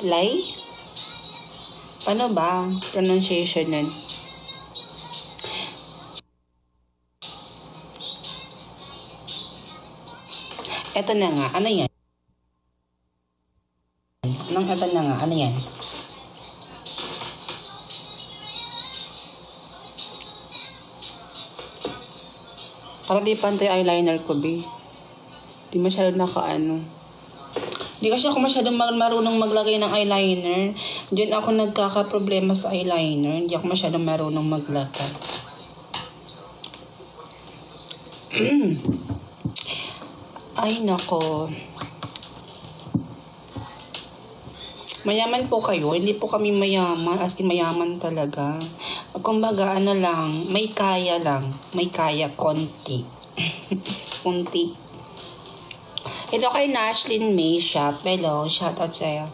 Lay? Paano ba? Pronunciation nun. Eto na nga. Ano yan? Eto na nga. Ano yan? Para di pantay eyeliner ko, be. Di masyado nakaano. Di kasi ako masyadong marunong maglagay ng eyeliner. Diyan ako nagkakaproblema sa eyeliner. Hindi ako masyadong marunong maglagay. Ay, nako. Mayaman po kayo. Hindi po kami mayaman. As in, mayaman talaga. Kumbaga, ano lang. May kaya lang. May kaya. Konti. Konti. Hello kay Nashlyn May Shop. Hello. Shoutout sa'yo.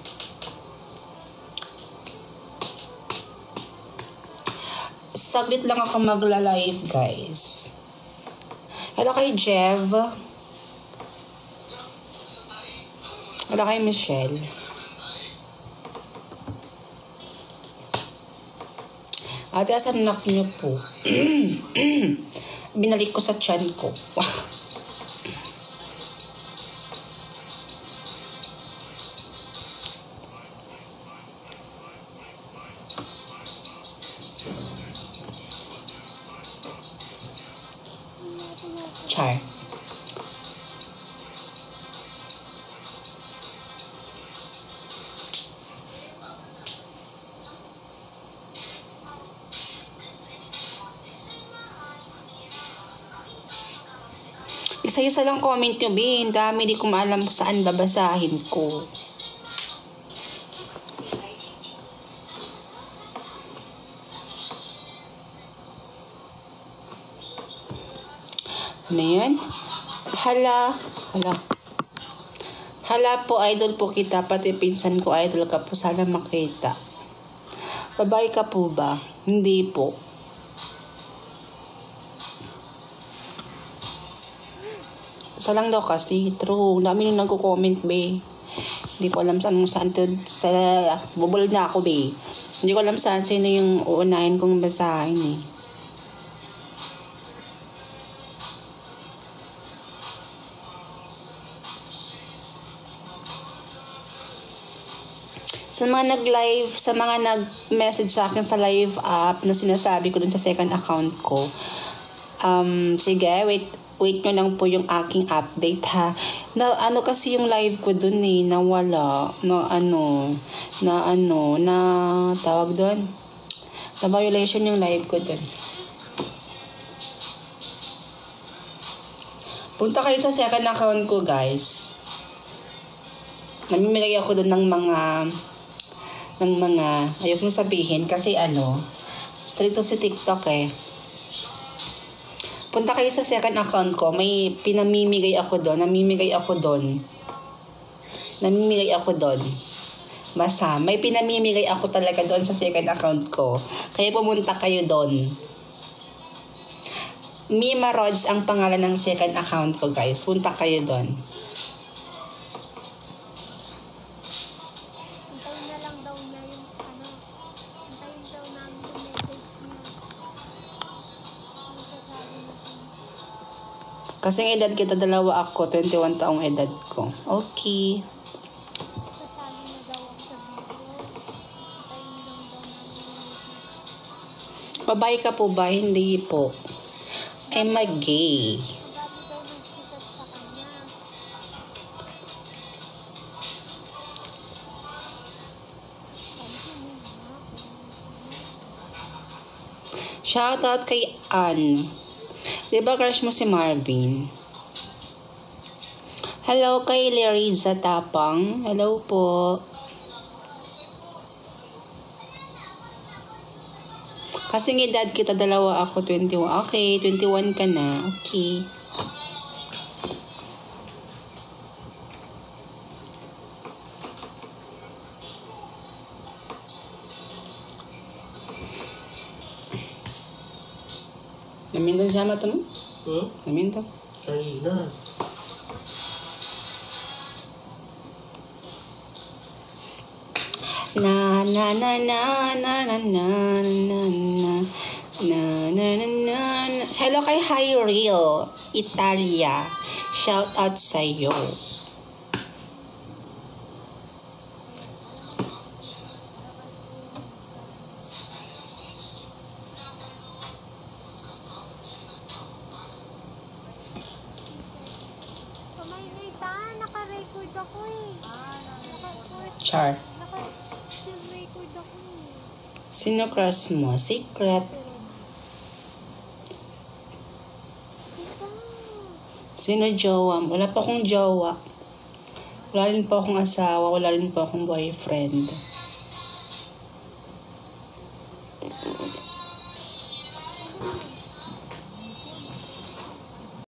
Saglit lang ako magla-live, guys. Hello kay Jev. Hello kay Michelle. Ate, asan anak niyo po? Binalik ko sa tiyan ko. Char. Isa-isa lang comment nyo, Bin. Dami, di ko maalam saan babasahin ko. Ano yan? Hala. Hala po, idol po kita. Pati pinsan ko, idol ka po. Sana makita. Babae ka po ba? Hindi po. Isa lang daw kasi, true. Dami nung nagko-comment, be. Hindi ko alam saan bubol na ako, be. Hindi ko alam sino yung uunahin kong basahin, eh. Sa mga nag-live, sa mga nag-message sa akin sa live app na sinasabi ko dun sa second account ko, sige, wait nyo lang po yung aking update, ha. Na ano kasi yung live ko dun, eh, nawala. Na tawag dun. Na violation yung live ko dun. Punta kayo sa second account ko, guys. Namimigay ako dun ng mga ayoko nang sabihin kasi straight to si TikTok, eh. Punta kayo sa second account ko. May pinamimigay ako doon. Namimigay ako doon. Basta, may pinamimigay ako talaga doon sa second account ko. Kaya pumunta kayo doon. Mima Rods ang pangalan ng second account ko, guys. Punta kayo doon. Kasi ang edad kita, 2 ako, 21 taong edad ko. Okay. Babae ka po ba? Hindi po. I'm a gay. Shoutout kay Ann. Diba crush mo si Marvin? Hello kay Leriza Tapang. Hello po. Kasing edad kita, 2 ako, 21. Okay, 21 ka na. Okay. Naminto siya mata mo? Naminto? Kanina. Na na na na na na na na na na na na na. Hello kay Hyrule Italia. Shout out sa'yo. Naka-record ako eh. Char. Naka-record ako eh. Sino crush mo? Secret. Diba? Sino jowa? Wala pa akong jowa. Wala rin po akong asawa. Wala rin po akong boyfriend.